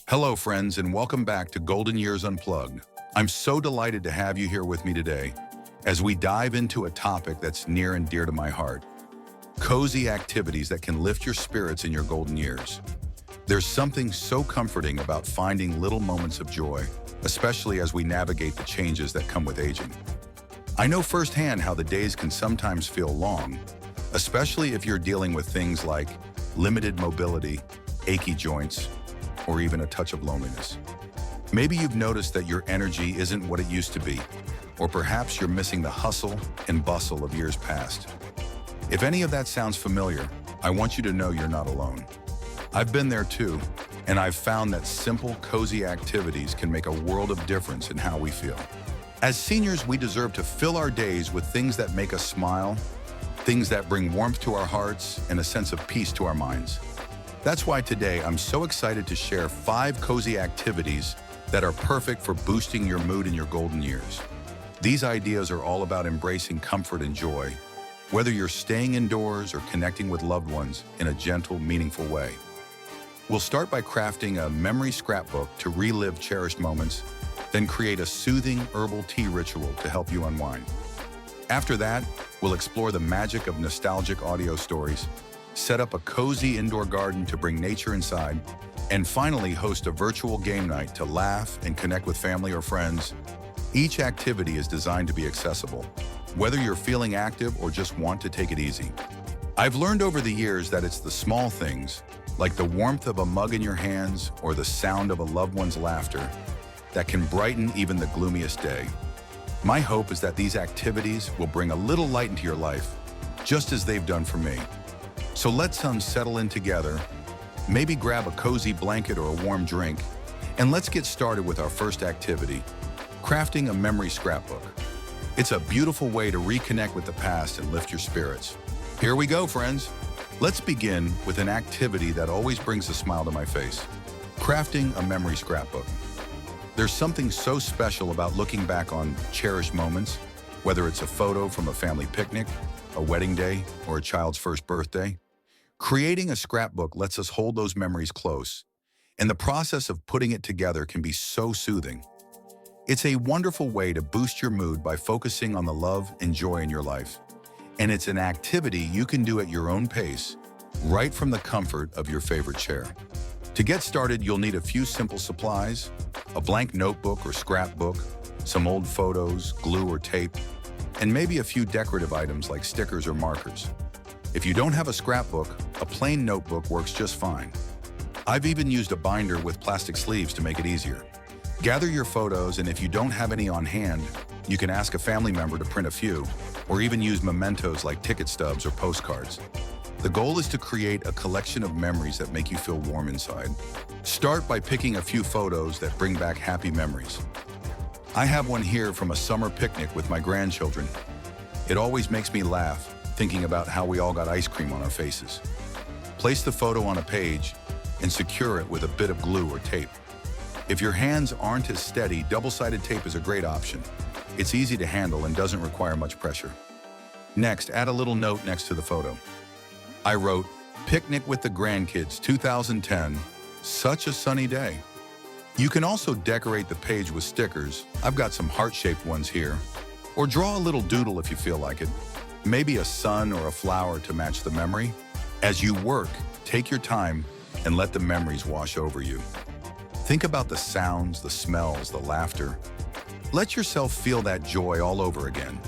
Hello, friends, and welcome back to Golden Years Unplugged. I'm so delighted to have you here with me today as we dive into a topic that's near and dear to my heart: cozy activities that can lift your spirits in your golden years. There's something so comforting about finding little moments of joy, especially as we navigate the changes that come with aging. I know firsthand how the days can sometimes feel long, especially if you're dealing with things like limited mobility, achy joints, or even a touch of loneliness. Maybe you've noticed that your energy isn't what it used to be, or perhaps you're missing the hustle and bustle of years past. If any of that sounds familiar, I want you to know you're not alone. I've been there too, and I've found that simple, cozy activities can make a world of difference in how we feel. As seniors, we deserve to fill our days with things that make us smile, things that bring warmth to our hearts and a sense of peace to our minds. That's why today I'm so excited to share 5 cozy activities that are perfect for boosting your mood in your golden years. These ideas are all about embracing comfort and joy, whether you're staying indoors or connecting with loved ones in a gentle, meaningful way. We'll start by crafting a memory scrapbook to relive cherished moments, then create a soothing herbal tea ritual to help you unwind. After that, we'll explore the magic of nostalgic audio stories, set up a cozy indoor garden to bring nature inside, and finally host a virtual game night to laugh and connect with family or friends. Each activity is designed to be accessible, whether you're feeling active or just want to take it easy. I've learned over the years that it's the small things, like the warmth of a mug in your hands or the sound of a loved one's laughter, that can brighten even the gloomiest day. My hope is that these activities will bring a little light into your life, just as they've done for me. So let's settle in together, maybe grab a cozy blanket or a warm drink, and let's get started with our first activity: crafting a memory scrapbook. It's a beautiful way to reconnect with the past and lift your spirits. Here we go, friends. Let's begin with an activity that always brings a smile to my face: crafting a memory scrapbook. There's something so special about looking back on cherished moments, whether it's a photo from a family picnic, a wedding day, or a child's first birthday. Creating a scrapbook lets us hold those memories close, and the process of putting it together can be so soothing. It's a wonderful way to boost your mood by focusing on the love and joy in your life. And it's an activity you can do at your own pace, right from the comfort of your favorite chair. To get started, you'll need a few simple supplies: a blank notebook or scrapbook, some old photos, glue or tape, and maybe a few decorative items like stickers or markers. If you don't have a scrapbook, a plain notebook works just fine. I've even used a binder with plastic sleeves to make it easier. Gather your photos, and if you don't have any on hand, you can ask a family member to print a few, or even use mementos like ticket stubs or postcards. The goal is to create a collection of memories that make you feel warm inside. Start by picking a few photos that bring back happy memories. I have one here from a summer picnic with my grandchildren. It always makes me laugh thinking about how we all got ice cream on our faces. Place the photo on a page and secure it with a bit of glue or tape. If your hands aren't as steady, double-sided tape is a great option. It's easy to handle and doesn't require much pressure. Next, add a little note next to the photo. I wrote, "Picnic with the grandkids 2010, such a sunny day." You can also decorate the page with stickers. I've got some heart-shaped ones here. Or draw a little doodle if you feel like it. Maybe a sun or a flower to match the memory. As you work, take your time and let the memories wash over you. Think about the sounds, the smells, the laughter. Let yourself feel that joy all over again.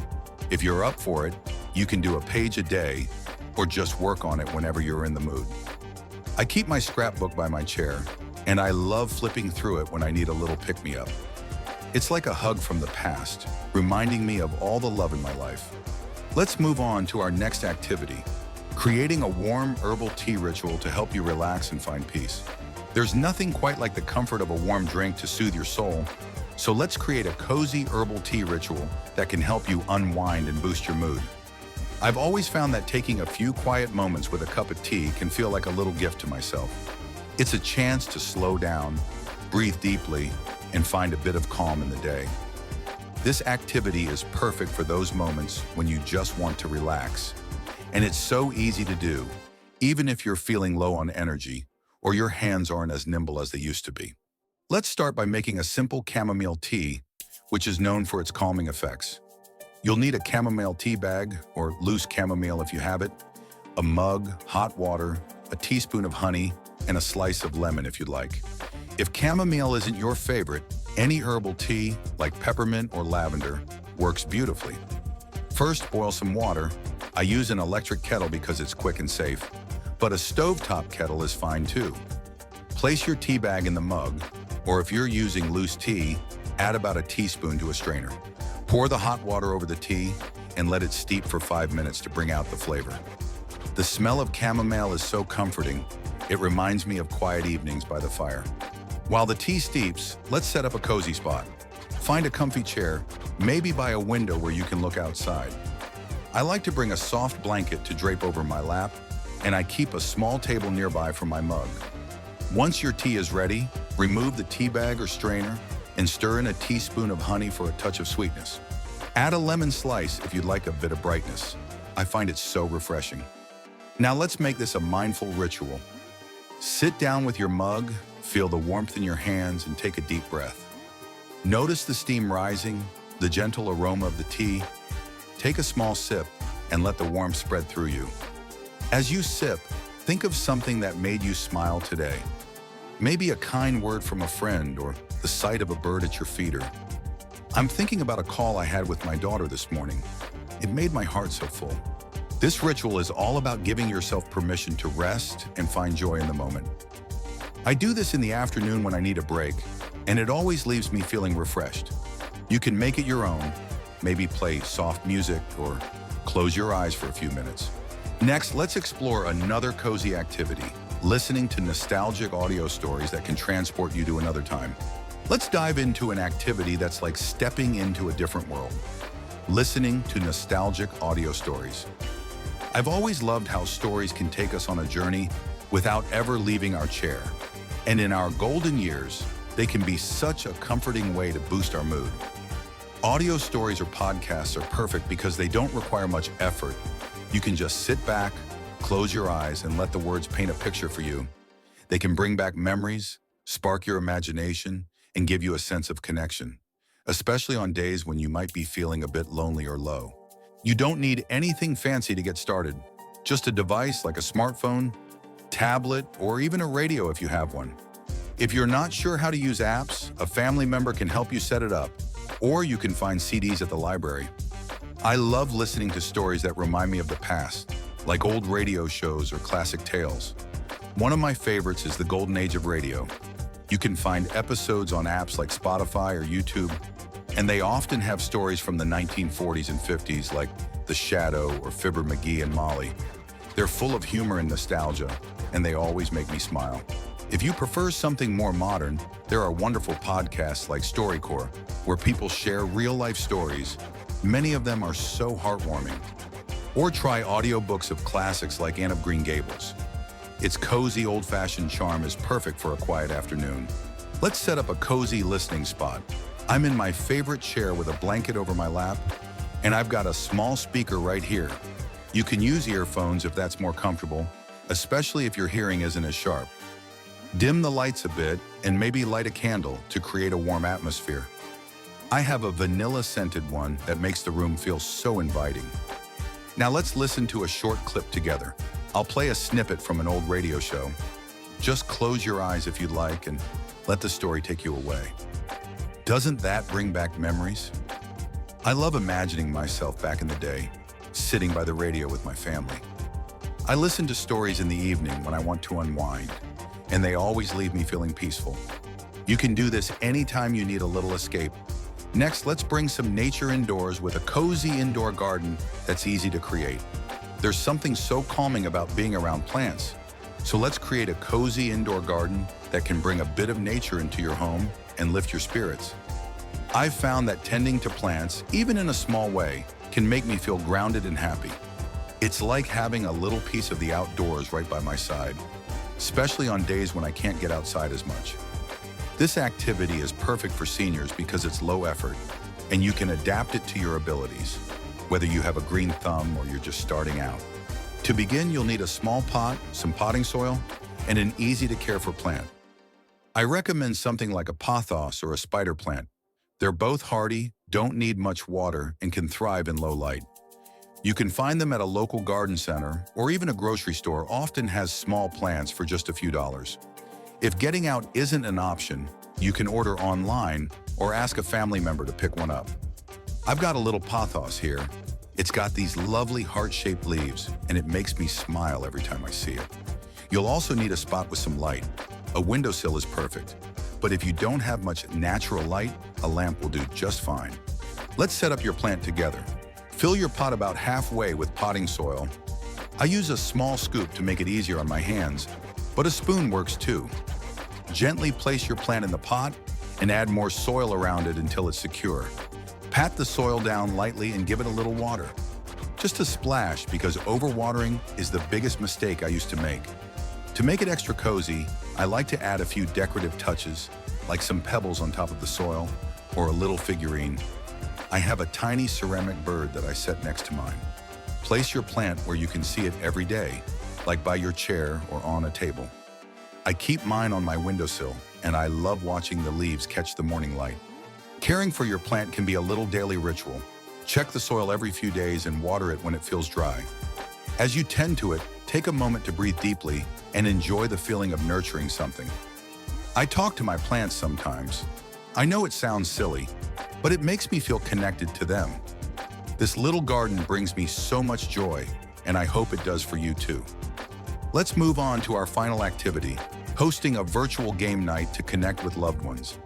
If you're up for it, you can do a page a day or just work on it whenever you're in the mood. I keep my scrapbook by my chair, and I love flipping through it when I need a little pick-me-up. It's like a hug from the past, reminding me of all the love in my life. Let's move on to our next activity: creating a warm herbal tea ritual to help you relax and find peace. There's nothing quite like the comfort of a warm drink to soothe your soul, so let's create a cozy herbal tea ritual that can help you unwind and boost your mood. I've always found that taking a few quiet moments with a cup of tea can feel like a little gift to myself. It's a chance to slow down, breathe deeply, and find a bit of calm in the day. This activity is perfect for those moments when you just want to relax. And it's so easy to do, even if you're feeling low on energy or your hands aren't as nimble as they used to be. Let's start by making a simple chamomile tea, which is known for its calming effects. You'll need a chamomile tea bag, or loose chamomile if you have it, a mug, hot water, a teaspoon of honey, and a slice of lemon if you'd like. If chamomile isn't your favorite, any herbal tea, like peppermint or lavender, works beautifully. First, boil some water. I use an electric kettle because it's quick and safe, but a stovetop kettle is fine too. Place your tea bag in the mug, or if you're using loose tea, add about a teaspoon to a strainer. Pour the hot water over the tea and let it steep for 5 minutes to bring out the flavor. The smell of chamomile is so comforting, it reminds me of quiet evenings by the fire. While the tea steeps, let's set up a cozy spot. Find a comfy chair, maybe by a window where you can look outside. I like to bring a soft blanket to drape over my lap, and I keep a small table nearby for my mug. Once your tea is ready, remove the tea bag or strainer and stir in a teaspoon of honey for a touch of sweetness. Add a lemon slice if you'd like a bit of brightness. I find it so refreshing. Now let's make this a mindful ritual. Sit down with your mug, feel the warmth in your hands, and take a deep breath. Notice the steam rising, the gentle aroma of the tea. Take a small sip and let the warmth spread through you. As you sip, think of something that made you smile today. Maybe a kind word from a friend or the sight of a bird at your feeder. I'm thinking about a call I had with my daughter this morning. It made my heart so full. This ritual is all about giving yourself permission to rest and find joy in the moment. I do this in the afternoon when I need a break, and it always leaves me feeling refreshed. You can make it your own, maybe play soft music or close your eyes for a few minutes. Next, let's explore another cozy activity, listening to nostalgic audio stories that can transport you to another time. Let's dive into an activity that's like stepping into a different world, listening to nostalgic audio stories. I've always loved how stories can take us on a journey without ever leaving our chair. And in our golden years, they can be such a comforting way to boost our mood. Audio stories or podcasts are perfect because they don't require much effort. You can just sit back, close your eyes, and let the words paint a picture for you. They can bring back memories, spark your imagination, and give you a sense of connection, especially on days when you might be feeling a bit lonely or low. You don't need anything fancy to get started. Just a device like a smartphone, tablet, or even a radio if you have one. If you're not sure how to use apps, a family member can help you set it up, or you can find CDs at the library. I love listening to stories that remind me of the past, like old radio shows or classic tales. One of my favorites is the Golden Age of Radio. You can find episodes on apps like Spotify or YouTube, and they often have stories from the 1940s and 50s like The Shadow or Fibber McGee and Molly. They're full of humor and nostalgia, and they always make me smile. If you prefer something more modern, there are wonderful podcasts like StoryCorps, where people share real-life stories. Many of them are so heartwarming. Or try audiobooks of classics like Anne of Green Gables. Its cozy, old-fashioned charm is perfect for a quiet afternoon. Let's set up a cozy listening spot. I'm in my favorite chair with a blanket over my lap, and I've got a small speaker right here. You can use earphones if that's more comfortable, especially if your hearing isn't as sharp. Dim the lights a bit and maybe light a candle to create a warm atmosphere. I have a vanilla-scented one that makes the room feel so inviting. Now let's listen to a short clip together. I'll play a snippet from an old radio show. Just close your eyes if you'd like and let the story take you away. Doesn't that bring back memories? I love imagining myself back in the day, sitting by the radio with my family. I listen to stories in the evening when I want to unwind, and they always leave me feeling peaceful. You can do this anytime you need a little escape. Next, let's bring some nature indoors with a cozy indoor garden that's easy to create. There's something so calming about being around plants. So let's create a cozy indoor garden that can bring a bit of nature into your home and lift your spirits. I've found that tending to plants, even in a small way, can make me feel grounded and happy. It's like having a little piece of the outdoors right by my side, especially on days when I can't get outside as much. This activity is perfect for seniors because it's low effort, and you can adapt it to your abilities, whether you have a green thumb or you're just starting out. To begin, you'll need a small pot, some potting soil, and an easy-to-care-for plant. I recommend something like a pothos or a spider plant. They're both hardy, don't need much water, and can thrive in low light. You can find them at a local garden center or even a grocery store often has small plants for just a few dollars. If getting out isn't an option, you can order online or ask a family member to pick one up. I've got a little pothos here. It's got these lovely heart-shaped leaves, and it makes me smile every time I see it. You'll also need a spot with some light. A windowsill is perfect, but if you don't have much natural light, a lamp will do just fine. Let's set up your plant together. Fill your pot about halfway with potting soil. I use a small scoop to make it easier on my hands, but a spoon works too. Gently place your plant in the pot and add more soil around it until it's secure. Pat the soil down lightly and give it a little water. Just a splash, because overwatering is the biggest mistake I used to make. To make it extra cozy, I like to add a few decorative touches, like some pebbles on top of the soil or a little figurine. I have a tiny ceramic bird that I set next to mine. Place your plant where you can see it every day, like by your chair or on a table. I keep mine on my windowsill, and I love watching the leaves catch the morning light. Caring for your plant can be a little daily ritual. Check the soil every few days and water it when it feels dry. As you tend to it, take a moment to breathe deeply and enjoy the feeling of nurturing something. I talk to my plants sometimes. I know it sounds silly, but it makes me feel connected to them. This little garden brings me so much joy, and I hope it does for you too. Let's move on to our final activity, hosting a virtual game night to connect with loved ones.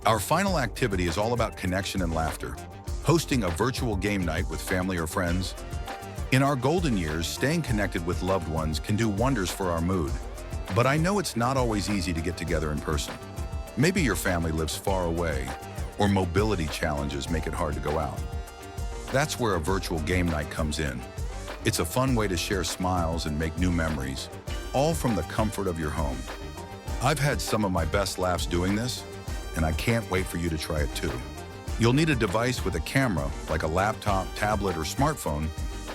Our final activity is all about connection and laughter, hosting a virtual game night with family or friends. In our golden years, staying connected with loved ones can do wonders for our mood. But I know it's not always easy to get together in person. Maybe your family lives far away, or mobility challenges make it hard to go out. That's where a virtual game night comes in. It's a fun way to share smiles and make new memories, all from the comfort of your home. I've had some of my best laughs doing this, and I can't wait for you to try it too. You'll need a device with a camera, like a laptop, tablet, or smartphone,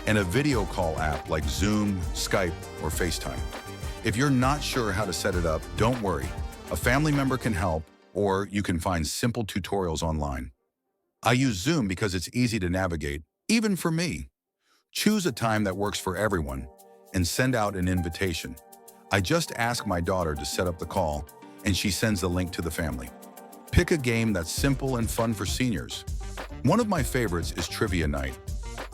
and a video call app like Zoom, Skype, or FaceTime. If you're not sure how to set it up, don't worry. A family member can help, or you can find simple tutorials online. I use Zoom because it's easy to navigate, even for me. Choose a time that works for everyone, and send out an invitation. I just ask my daughter to set up the call, and she sends the link to the family. Pick a game that's simple and fun for seniors. One of my favorites is Trivia Night.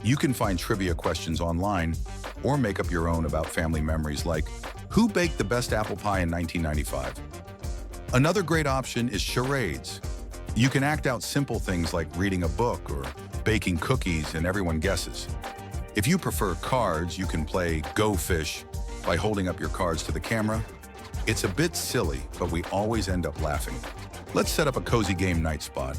You can find trivia questions online or make up your own about family memories like, who baked the best apple pie in 1995? Another great option is charades. You can act out simple things like reading a book or baking cookies and everyone guesses. If you prefer cards, you can play Go Fish by holding up your cards to the camera. It's a bit silly, but we always end up laughing. Let's set up a cozy game night spot.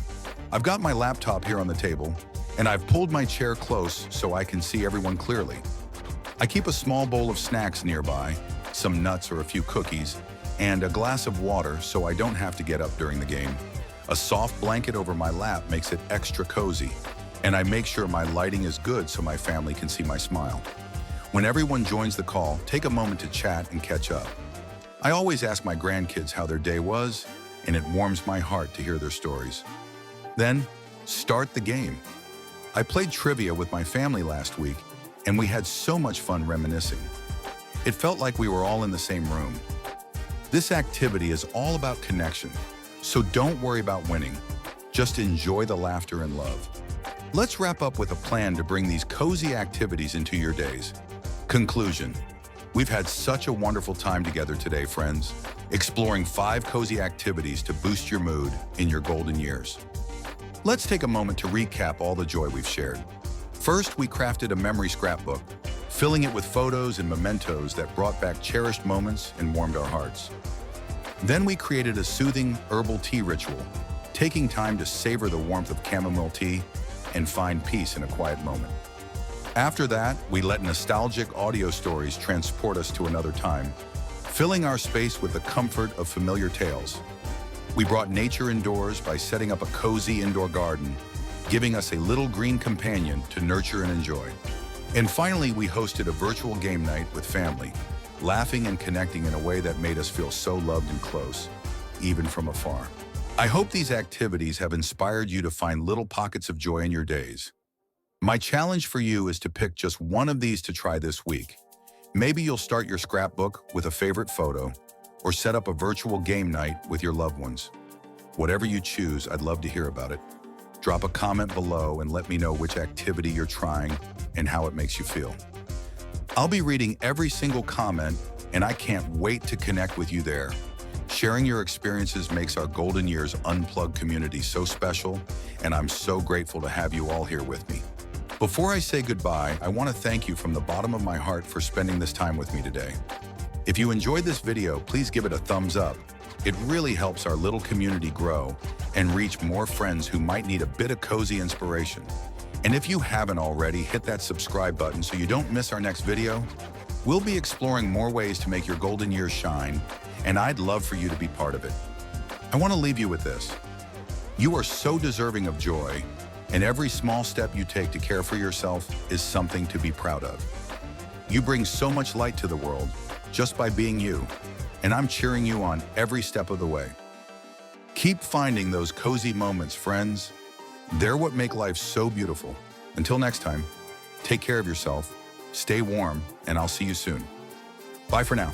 I've got my laptop here on the table, and I've pulled my chair close so I can see everyone clearly. I keep a small bowl of snacks nearby, some nuts or a few cookies, and a glass of water so I don't have to get up during the game. A soft blanket over my lap makes it extra cozy, and I make sure my lighting is good so my family can see my smile. When everyone joins the call, take a moment to chat and catch up. I always ask my grandkids how their day was, and it warms my heart to hear their stories. Then, start the game. I played trivia with my family last week, and we had so much fun reminiscing. It felt like we were all in the same room. This activity is all about connection, so don't worry about winning. Just enjoy the laughter and love. Let's wrap up with a plan to bring these cozy activities into your days. Conclusion. We've had such a wonderful time together today, friends, exploring 5 cozy activities to boost your mood in your golden years. Let's take a moment to recap all the joy we've shared. First, we crafted a memory scrapbook, filling it with photos and mementos that brought back cherished moments and warmed our hearts. Then we created a soothing herbal tea ritual, taking time to savor the warmth of chamomile tea and find peace in a quiet moment. After that, we let nostalgic audio stories transport us to another time, filling our space with the comfort of familiar tales. We brought nature indoors by setting up a cozy indoor garden, giving us a little green companion to nurture and enjoy. And finally, we hosted a virtual game night with family, laughing and connecting in a way that made us feel so loved and close. even from afar. I hope these activities have inspired you to find little pockets of joy in your days. My challenge for you is to pick just one of these to try this week. Maybe you'll start your scrapbook with a favorite photo, or set up a virtual game night with your loved ones. Whatever you choose, I'd love to hear about it. Drop a comment below and let me know which activity you're trying and how it makes you feel. I'll be reading every single comment, and I can't wait to connect with you there. Sharing your experiences makes our Golden Years Unplugged community so special, and I'm so grateful to have you all here with me. Before I say goodbye, I want to thank you from the bottom of my heart for spending this time with me today. If you enjoyed this video, please give it a thumbs up. It really helps our little community grow and reach more friends who might need a bit of cozy inspiration. And if you haven't already, hit that subscribe button so you don't miss our next video. We'll be exploring more ways to make your golden years shine, and I'd love for you to be part of it. I want to leave you with this. You are so deserving of joy, and every small step you take to care for yourself is something to be proud of. You bring so much light to the world just by being you, and I'm cheering you on every step of the way. Keep finding those cozy moments, friends. They're what make life so beautiful. Until next time, take care of yourself, stay warm, and I'll see you soon. Bye for now.